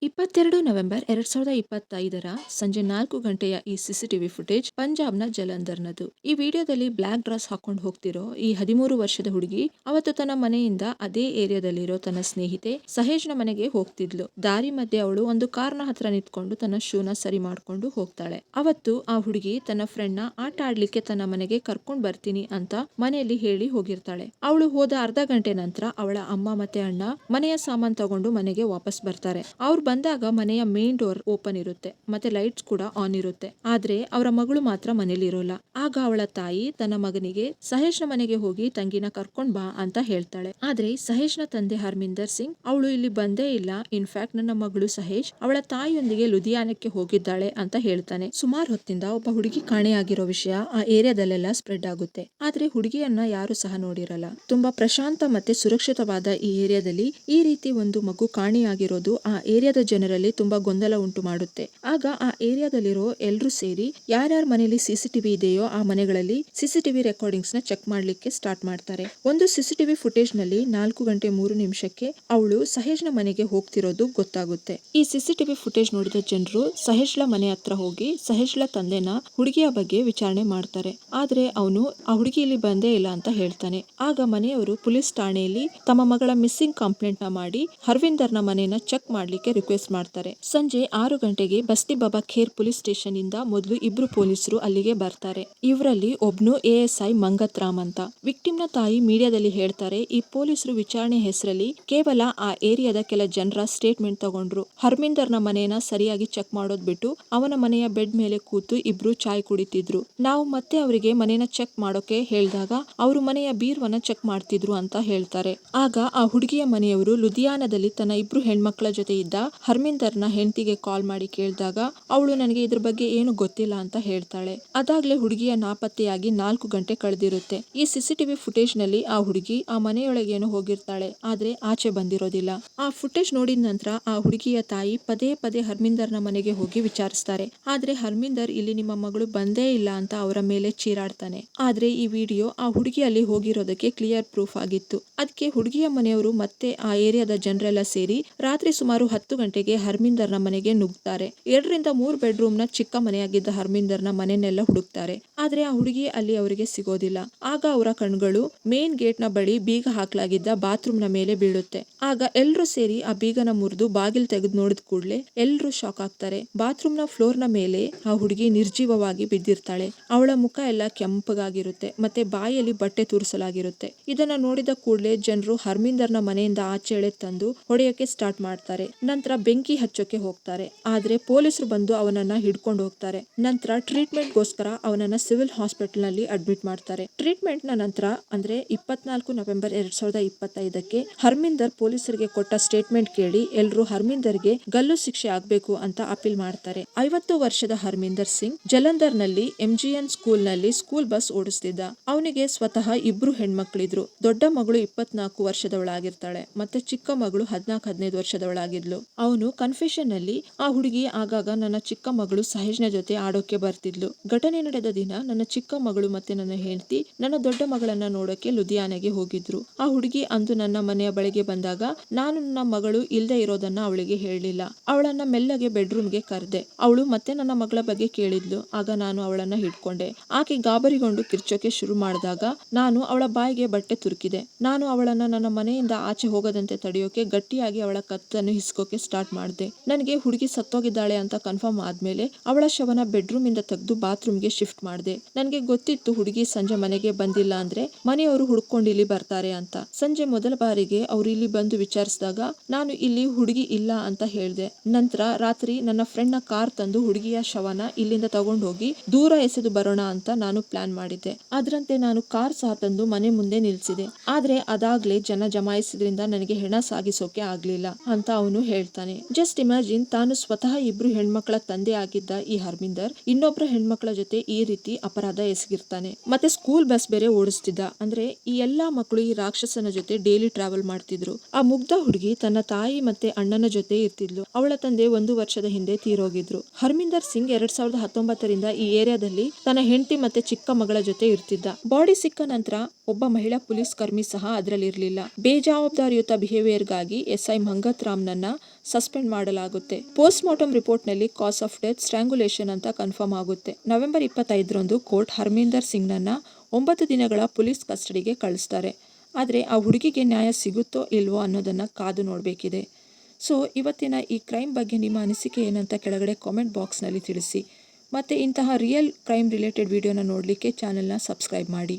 22 November 2025ರ ಸಂಜೆ 4 ಗಂಟೆಯ ಈ ಸಿಸಿಟಿವಿ ಫುಟೇಜ್ ಪಂಜಾಬ್ನ ಜಲಂಧರ್ನದು. ಈ ವಿಡಿಯೋದಲ್ಲಿ ಬ್ಲಾಕ್ ಡ್ರೆಸ್ ಹಾಕೊಂಡು ಹೋಗ್ತಿರೋ ಈ 13 ವರ್ಷದ ಹುಡುಗಿ ಅವತ್ತು ತನ್ನ ಮನೆಯಿಂದ ಅದೇ ಏರಿಯಾದಲ್ಲಿರೋ ತನ್ನ ಸ್ನೇಹಿತೆ ಸಹೇಜ್ನ ಮನೆಗೆ ಹೋಗ್ತಿದ್ಲು. ದಾರಿ ಮಧ್ಯೆ ಅವಳು ಒಂದು ಕಾರ್ನ ಹತ್ರ ನಿಂತ್ಕೊಂಡು ತನ್ನ ಶೂನ ಸರಿ ಮಾಡ್ಕೊಂಡು ಹೋಗ್ತಾಳೆ. ಅವತ್ತು ಆ ಹುಡುಗಿ ತನ್ನ ಫ್ರೆಂಡ್ನ ಆಟ ಆಡ್ಲಿಕ್ಕೆ ತನ್ನ ಮನೆಗೆ ಕರ್ಕೊಂಡ್ ಬರ್ತೀನಿ ಅಂತ ಮನೆಯಲ್ಲಿ ಹೇಳಿ ಹೋಗಿರ್ತಾಳೆ. ಅವಳು ಹೋದ ಅರ್ಧ ಗಂಟೆ ನಂತರ ಅವಳ ಅಮ್ಮ ಮತ್ತೆ ಅಣ್ಣ ಮನೆಯ ಸಾಮಾನ್ ತಗೊಂಡು ಮನೆಗೆ ವಾಪಸ್ ಬರ್ತಾರೆ. ಅವ್ರು ಬಂದಾಗ ಮನೆಯ ಮೇನ್ ಡೋರ್ ಓಪನ್ ಇರುತ್ತೆ ಮತ್ತೆ ಲೈಟ್ಸ್ ಕೂಡ ಆನ್ ಇರುತ್ತೆ. ಆದ್ರೆ ಅವರ ಮಗಳು ಮಾತ್ರ ಮನೇಲಿ ಇರೋಲ್ಲ. ಆಗ ಅವಳ ತಾಯಿ ತನ್ನ ಮಗನಿಗೆ ಸಹೇಶ್ನ ಮನೆಗೆ ಹೋಗಿ ತಂಗಿನ ಕರ್ಕೊಂಡ್ ಬಾ ಅಂತ ಹೇಳ್ತಾಳೆ. ಆದ್ರೆ ಸಹೇಶ್ನ ತಂದೆ ಹರ್ಮಿಂದರ್ ಸಿಂಗ್ ಅವಳು ಇಲ್ಲಿ ಬಂದೇ ಇಲ್ಲ, ಇನ್ಫ್ಯಾಕ್ಟ್ ನನ್ನ ಮಗಳು ಸಹೇಶ್ ಅವಳ ತಾಯಿಯೊಂದಿಗೆ ಲುಧಿಯಾನಕ್ಕೆ ಹೋಗಿದ್ದಾಳೆ ಅಂತ ಹೇಳ್ತಾನೆ. ಸುಮಾರು ಹೊತ್ತಿಂದ ಒಬ್ಬ ಹುಡುಗಿ ಕಾಣೆಯಾಗಿರೋ ವಿಷಯ ಆ ಏರಿಯಾದಲ್ಲೆಲ್ಲ ಸ್ಪ್ರೆಡ್ ಆಗುತ್ತೆ. ಆದ್ರೆ ಹುಡುಗಿಯನ್ನ ಯಾರು ಸಹ ನೋಡಿರಲ್ಲ. ತುಂಬಾ ಪ್ರಶಾಂತ ಮತ್ತೆ ಸುರಕ್ಷಿತವಾದ ಈ ಏರಿಯಾದಲ್ಲಿ ಈ ರೀತಿ ಒಂದು ಮಗು ಕಾಣೆಯಾಗಿರೋದು ಆ ಏರಿಯಾದ ಜನರಲ್ಲಿ ತುಂಬಾ ಗೊಂದಲ ಉಂಟು ಮಾಡುತ್ತೆ. ಆಗ ಆ ಏರಿಯಾದಲ್ಲಿರೋ ಎಲ್ರು ಸೇರಿ ಯಾರ್ಯಾರ ಮನೆಯಲ್ಲಿ ಸಿಸಿಟಿವಿ ಇದೆಯೋ ಆ ಮನೆಗಳಲ್ಲಿ ಸಿಸಿಟಿವಿ ರೆಕಾರ್ಡಿಂಗ್ಸ್ ನ ಚೆಕ್ ಮಾಡ್ಲಿಕ್ಕೆ ಸ್ಟಾರ್ಟ್ ಮಾಡ್ತಾರೆ. ಒಂದು ಸಿಸಿಟಿವಿ ಫುಟೇಜ್ ನಲ್ಲಿ 4 ಗಂಟೆ 3 ನಿಮಿಷಕ್ಕೆ ಅವಳು ಸಹೇಜ್ನ ಮನೆಗೆ ಹೋಗ್ತಿರೋದು ಗೊತ್ತಾಗುತ್ತೆ. ಈ ಸಿಸಿಟಿವಿ ಫುಟೇಜ್ ನೋಡಿದ ಜನರು ಸಹೇಜ್ಲ ಮನೆ ಹತ್ರ ಹೋಗಿ ಸಹೇಜ್ಲ ತಂದೆನ ಹುಡುಗಿಯ ಬಗ್ಗೆ ವಿಚಾರಣೆ ಮಾಡ್ತಾರೆ. ಆದ್ರೆ ಅವನು ಆ ಹುಡುಗಿ ಇಲ್ಲಿ ಬಂದೇ ಇಲ್ಲ ಅಂತ ಹೇಳ್ತಾನೆ. ಆಗ ಮನೆಯವರು ಪೊಲೀಸ್ ಠಾಣೆಯಲ್ಲಿ ತಮ್ಮ ಮಗಳ ಮಿಸ್ಸಿಂಗ್ ಕಂಪ್ಲೇಂಟ್ ನ ಮಾಡಿ ಹರ್ವಿಂದರ್ ನ ಮನೆಯನ್ನ ಚೆಕ್ ಮಾಡ್ಲಿಕ್ಕೆ ರಿಕ್ವೆಸ್ಟ್ ಮಾಡ್ತಾರೆ. ಸಂಜೆ 6 ಗಂಟೆಗೆ ಬಸ್ತಿ ಬಾಬಾ ಖೇರ್ ಪೊಲೀಸ್ ಸ್ಟೇಷನ್ ಇಂದ ಮೊದಲು ಇಬ್ರು ಪೊಲೀಸರು ಅಲ್ಲಿಗೆ ಬರ್ತಾರೆ. ಇವರಲ್ಲಿ ಒಬ್ನು ASI ಮಂಗತ್ ರಾಮ್ ಅಂತ. ವಿಕ್ಟಿಮ್ ನ ತಾಯಿ ಮೀಡಿಯಾದಲ್ಲಿ ಹೇಳ್ತಾರೆ, ಈ ಪೊಲೀಸರು ವಿಚಾರಣೆ ಹೆಸರಲ್ಲಿ ಕೇವಲ ಆ ಏರಿಯಾದ ಕೆಲ ಜನರ ಸ್ಟೇಟ್ಮೆಂಟ್ ತಗೊಂಡ್ರು. ಹರ್ಮಿಂದರ್ ನ ಮನೆಯನ್ನ ಸರಿಯಾಗಿ ಚೆಕ್ ಮಾಡೋದ್ ಬಿಟ್ಟು ಅವನ ಮನೆಯ ಬೆಡ್ ಮೇಲೆ ಕೂತು ಇಬ್ರು ಚಾಯ್ ಕುಡಿತಿದ್ರು. ನಾವು ಮತ್ತೆ ಅವರಿಗೆ ಮನೆಯನ್ನ ಚೆಕ್ ಮಾಡೋಕೆ ಹೇಳಿದಾಗ ಅವರು ಮನೆಯ ಬೀರ್ವನ್ನ ಚೆಕ್ ಮಾಡ್ತಿದ್ರು ಅಂತ ಹೇಳ್ತಾರೆ. ಆಗ ಆ ಹುಡುಗಿಯ ಮನೆಯವರು ಲುಧಿಯಾನದಲ್ಲಿ ತನ್ನ ಇಬ್ರು ಹೆಣ್ಮಕ್ಳ ಜೊತೆ ಇದ್ದ ಹರ್ಮಿಂದರ್ ನ ಹೆಂಡತಿಗೆ ಕಾಲ್ ಮಾಡಿ ಕೇಳಿದಾಗ ಅವಳು ನನಗೆ ಇದ್ರ ಬಗ್ಗೆ ಏನು ಗೊತ್ತಿಲ್ಲ ಅಂತ ಹೇಳ್ತಾಳೆ. ಅದಾಗ್ಲೇ ಹುಡುಗಿಯ ನಾಪತ್ತೆಯಾಗಿ 4 ಗಂಟೆ ಕಳೆದಿರುತ್ತೆ. ಈ ಸಿಸಿಟಿವಿ ಫುಟೇಜ್ ನಲ್ಲಿ ಆ ಹುಡುಗಿ ಆ ಮನೆಯೊಳಗೇನು ಹೋಗಿರ್ತಾಳೆ, ಆದ್ರೆ ಆಚೆ ಬಂದಿರೋದಿಲ್ಲ. ಆ ಫುಟೇಜ್ ನೋಡಿದ ನಂತರ ಆ ಹುಡುಗಿಯ ತಾಯಿ ಪದೇ ಪದೇ ಹರ್ಮಿಂದರ್ ನ ಮನೆಗೆ ಹೋಗಿ ವಿಚಾರಿಸ್ತಾರೆ. ಆದ್ರೆ ಹರ್ಮಿಂದರ್ ಇಲ್ಲಿ ನಿಮ್ಮ ಮಗಳು ಬಂದೇ ಇಲ್ಲ ಅಂತ ಅವರ ಮೇಲೆ ಚೀರಾಡ್ತಾನೆ. ಆದ್ರೆ ಈ ವಿಡಿಯೋ ಆ ಹುಡುಗಿ ಅಲ್ಲಿ ಹೋಗಿರೋದಕ್ಕೆ ಕ್ಲಿಯರ್ ಪ್ರೂಫ್ ಆಗಿತ್ತು. ಅದಕ್ಕೆ ಹುಡುಗಿಯ ಮನೆಯವರು ಮತ್ತೆ ಆ ಏರಿಯಾದ ಜನರೆಲ್ಲ ಸೇರಿ ರಾತ್ರಿ ಸುಮಾರು 10 ಗಂಟೆಗೆ ಹರ್ಮಿಂದರ್ ನ ಮನೆಗೆ ನುಗ್ತಾರೆ. 2 ರಿಂದ 3 ಬೆಡ್ರೂಮ್ ನ ಚಿಕ್ಕ ಮನೆಯಾಗಿದ್ದ ಹರ್ಮಿಂದರ್ ನ ಮನೆಯನ್ನೆಲ್ಲ ಹುಡುಕ್ತಾರೆ. ಆದ್ರೆ ಆ ಹುಡುಗಿ ಅಲ್ಲಿ ಅವರಿಗೆ ಸಿಗೋದಿಲ್ಲ. ಆಗ ಅವರ ಕಣ್ಗಳು ಮೇನ್ ಗೇಟ್ ನ ಬಳಿ ಬೀಗ ಹಾಕಲಾಗಿದ್ದ ಬಾತ್ರೂಮ್ ನ ಮೇಲೆ ಬೀಳುತ್ತೆ. ಆಗ ಎಲ್ರು ಸೇರಿ ಆ ಬೀಗನ ಮುರಿದು ಬಾಗಿಲು ತೆಗೆದು ನೋಡಿದ ಕೂಡಲೇ ಎಲ್ರು ಶಾಕ್ ಆಗ್ತಾರೆ. ಬಾತ್ರೂಮ್ ನ ಫ್ಲೋರ್ ನ ಮೇಲೆ ಆ ಹುಡುಗಿ ನಿರ್ಜೀವವಾಗಿ ಬಿದ್ದಿರ್ತಾಳೆ. ಅವಳ ಮುಖ ಎಲ್ಲ ಕೆಂಪಗಾಗಿರುತ್ತೆ ಮತ್ತೆ ಬಾಯಲ್ಲಿ ಬಟ್ಟೆ ತುರಿಸಲಾಗಿರುತ್ತೆ. ಇದನ್ನ ನೋಡಿದ ಕೂಡಲೇ ಜನರು ಹರ್ಮಿಂದರ್ ನ ಮನೆಯಿಂದ ಆಚೆ ಎಳೆ ತಂದು ಹೊಡೆಯೋಕೆ ಸ್ಟಾರ್ಟ್ ಮಾಡ್ತಾರೆ. ನಂತರ ಬೆಂಕಿ ಹಚ್ಚೋಕೆ ಹೋಗ್ತಾರೆ. ಆದ್ರೆ ಪೊಲೀಸರು ಬಂದು ಅವನನ್ನ ಹಿಡ್ಕೊಂಡು ಹೋಗ್ತಾರೆ. ನಂತರ ಟ್ರೀಟ್ಮೆಂಟ್ ಗೋಸ್ಕರ ಅವನನ್ನ ಸಿವಿಲ್ ಹಾಸ್ಪಿಟಲ್ ನಲ್ಲಿ ಅಡ್ಮಿಟ್ ಮಾಡ್ತಾರೆ. ಟ್ರೀಟ್ಮೆಂಟ್ ನ ನಂತರ ಅಂದ್ರೆ 24 ನವೆಂಬರ್ 2025ಕ್ಕೆ ಹರ್ಮಿಂದರ್ ಪೊಲೀಸರಿಗೆ ಕೊಟ್ಟ ಸ್ಟೇಟ್ಮೆಂಟ್ ಕೇಳಿ ಎಲ್ರು ಹರ್ಮಿಂದರ್ಗೆ ಗಲ್ಲು ಶಿಕ್ಷೆ ಆಗ್ಬೇಕು ಅಂತ ಅಪೀಲ್ ಮಾಡ್ತಾರೆ. 50 ವರ್ಷದ ಹರ್ಮಿಂದರ್ ಸಿಂಗ್ ಜಲಂಧರ್ ನಲ್ಲಿ MGN ಸ್ಕೂಲ್ ನಲ್ಲಿ ಸ್ಕೂಲ್ ಬಸ್ ಓಡಿಸ್ತಿದ್ದ. ಅವನಿಗೆ ಸ್ವತಃ ಇಬ್ರು ಹೆಣ್ಮಕ್ಳಿದ್ರು. ದೊಡ್ಡ ಮಗಳು 24 ವರ್ಷದವಳಾಗಿರ್ತಾಳೆ ಮತ್ತೆ ಚಿಕ್ಕ ಮಗಳು 14-15 ವರ್ಷದವಳಾಗಿದ್ಲು. ಅವನು ಕನ್ಫೆಷನ್ ನಲ್ಲಿ ಆ ಹುಡುಗಿ ಆಗಾಗ ನನ್ನ ಚಿಕ್ಕ ಮಗಳು ಸಹೇಜ್ನ ಜೊತೆ ಆಡೋಕೆ ಬರ್ತಿದ್ಲು. ಘಟನೆ ನಡೆದ ದಿನ ನನ್ನ ಚಿಕ್ಕ ಮಗಳು ಮತ್ತೆ ನನ್ನ ಹೆಂಡತಿ ನನ್ನ ದೊಡ್ಡ ಮಗಳನ್ನ ನೋಡೋಕೆ ಲುಧಿಯಾನಗೆ ಹೋಗಿದ್ರು. ಆ ಹುಡುಗಿ ಅಂದು ನನ್ನ ಮನೆಯ ಬಳಿಗೆ ಬಂದಾಗ ನಾನು ನನ್ನ ಮಗಳು ಇಲ್ದೇ ಇರೋದನ್ನ ಅವಳಿಗೆ ಹೇಳಲಿಲ್ಲ. ಅವಳನ್ನ ಮೆಲ್ಲಗೆ ಬೆಡ್ರೂಮ್ಗೆ ಕರೆದೆ. ಅವಳು ಮತ್ತೆ ನನ್ನ ಮಗಳ ಬಗ್ಗೆ ಕೇಳಿದ್ಲು. ಆಗ ನಾನು ಅವಳನ್ನ ಹಿಡ್ಕೊಂಡೆ. ಆಕೆ ಗಾಬರಿಗೊಂಡು ಕಿರ್ಚೋಕೆ ಶುರು ಮಾಡಿದಾಗ ನಾನು ಅವಳ ಬಾಯಿಗೆ ಬಟ್ಟೆ ತುರುಕಿದೆ. ನಾನು ಅವಳನ್ನ ನನ್ನ ಮನೆಯಿಂದ ಆಚೆ ಹೋಗದಂತೆ ತಡೆಯೋಕೆ ಗಟ್ಟಿಯಾಗಿ ಅವಳ ಕತ್ತನ್ನು ಹಿಸ್ಕೋಕೆ ಸ್ಟಾರ್ಟ್ ಮಾಡಿದೆ. ನನಗೆ ಹುಡುಗಿ ಸತ್ತೋಗಿದ್ದಾಳೆ ಅಂತ ಕನ್ಫರ್ಮ್ ಆದ್ಮೇಲೆ ಅವಳ ಶವನ ಬೆಡ್ರೂಮ್ ಇಂದ ತೆಗೆದು ಬಾತ್ರೂಮ್ ಗೆ ಶಿಫ್ಟ್ ಮಾಡಿದೆ. ನನಗೆ ಗೊತ್ತಿತ್ತು ಹುಡುಗಿ ಸಂಜೆ ಮನೆಗೆ ಬಂದಿಲ್ಲ ಅಂದ್ರೆ ಮನೆಯವರು ಹುಡ್ಕೊಂಡು ಇಲ್ಲಿ ಬರ್ತಾರೆ ಅಂತ. ಸಂಜೆ ಮೊದಲ ಬಾರಿಗೆ ಅವರು ಇಲ್ಲಿ ಬಂದು ವಿಚಾರಿಸಿದಾಗ ನಾನು ಇಲ್ಲಿ ಹುಡುಗಿ ಇಲ್ಲ ಅಂತ ಹೇಳಿದೆ. ನಂತರ ರಾತ್ರಿ ನನ್ನ ಫ್ರೆಂಡ್ ನ ಕಾರ್ ತಂದು ಹುಡುಗಿಯ ಶವನ ಇಲ್ಲಿಂದ ತಗೊಂಡು ಹೋಗಿ ದೂರ ಎಸೆದು ಬರೋಣ ಅಂತ ನಾನು ಪ್ಲಾನ್ ಮಾಡಿದ್ದೆ. ಅದರಂತೆ ನಾನು ಕಾರ್ ಸಹ ತಂದು ಮನೆ ಮುಂದೆ ನಿಲ್ಸಿದೆ. ಆದ್ರೆ ಅದಾಗ್ಲೇ ಜನ ಜಮಾಯಿಸಿದ್ರಿಂದ ನನಗೆ ಹೆಣ ಸಾಗಿಸೋಕೆ ಆಗ್ಲಿಲ್ಲ ಅಂತ ಅವನು ಹೇಳ್ತಾನೆ. ಜಸ್ಟ್ ಇಮ್ಯಾಜಿನ್, ತಾನು ಸ್ವತಃ ಇಬ್ರು ಹೆಣ್ಮಕ್ಳ ತಂದೆ ಆಗಿದ್ದ ಈ ಹರ್ಮಿಂದರ್ ಇನ್ನೊಬ್ರ ಹೆಣ್ಮಕ್ಳ ಜೊತೆ ಈ ರೀತಿ ಅಪರಾಧ ಎಸಗಿರ್ತಾನೆ. ಮತ್ತೆ ಸ್ಕೂಲ್ ಬಸ್ ಬೇರೆ ಓಡಿಸ್ತಿದ್ದ. ಅಂದ್ರೆ ಈ ಎಲ್ಲಾ ಮಕ್ಕಳು ಈ ರಾಕ್ಷಸನ ಜೊತೆ ಡೈಲಿ ಟ್ರಾವೆಲ್ ಮಾಡ್ತಿದ್ರು. ಆ ಮುಗ್ಧ ಹುಡುಗಿ ತನ್ನ ತಾಯಿ ಮತ್ತೆ ಅಣ್ಣನ ಜೊತೆ ಇರ್ತಿದ್ಲು. ಅವಳ ತಂದೆ 1 ವರ್ಷದ ಹಿಂದೆ ತೀರೋಗಿದ್ರು. ಹರ್ಮಿಂದರ್ ಸಿಂಗ್ 2019ರಿಂದ ಈ ಏರಿಯಾದಲ್ಲಿ ತನ್ನ ಹೆಂಡತಿ ಮತ್ತೆ ಚಿಕ್ಕ ಮಗಳ ಜೊತೆ ಇರ್ತಿದ್ದ. ಬಾಡಿ ಸಿಕ್ಕ ನಂತರ ಒಬ್ಬ ಮಹಿಳಾ ಪೊಲೀಸ್ ಕರ್ಮಿ ಸಹ ಅದರಲ್ಲಿ ಇರಲಿಲ್ಲ. ಬೇಜವಾಬ್ದಾರಿಯುತ ಬಿಹೇವಿಯರ್ ಗಾಗಿ SI ಮಂಗತ್ ರಾಮ್ ನನ್ನ ಸಸ್ಪೆಂಡ್ ಮಾಡಲಾಗುತ್ತೆ. ಪೋಸ್ಟ್ ಮಾರ್ಟಮ್ ರಿಪೋರ್ಟ್ನಲ್ಲಿ ಕಾಸ್ ಆಫ್ ಡೆತ್ ಸ್ಟ್ರಾಂಗುಲೇಷನ್ ಅಂತ ಕನ್ಫರ್ಮ್ ಆಗುತ್ತೆ. ನವೆಂಬರ್ 25ರಂದು ಕೋರ್ಟ್ ಹರ್ಮೀಂದರ್ ಸಿಂಗ್ನನ್ನ 9 ದಿನಗಳ ಪೊಲೀಸ್ ಕಸ್ಟಡಿಗೆ ಕಳಿಸ್ತಾರೆ. ಆದರೆ ಆ ಹುಡುಗಿಗೆ ನ್ಯಾಯ ಸಿಗುತ್ತೋ ಇಲ್ವೋ ಅನ್ನೋದನ್ನು ಕಾದು ನೋಡಬೇಕಿದೆ. ಸೊ ಇವತ್ತಿನ ಈ ಕ್ರೈಮ್ ಬಗ್ಗೆ ನಿಮ್ಮ ಅನಿಸಿಕೆ ಏನಂತ ಕೆಳಗಡೆ ಕಾಮೆಂಟ್ ಬಾಕ್ಸ್ನಲ್ಲಿ ತಿಳಿಸಿ. ಮತ್ತು ಇಂತಹ ರಿಯಲ್ ಕ್ರೈಮ್ ರಿಲೇಟೆಡ್ ವಿಡಿಯೋನ ನೋಡಲಿಕ್ಕೆ ಚಾನೆಲ್ನ ಸಬ್ಸ್ಕ್ರೈಬ್ ಮಾಡಿ.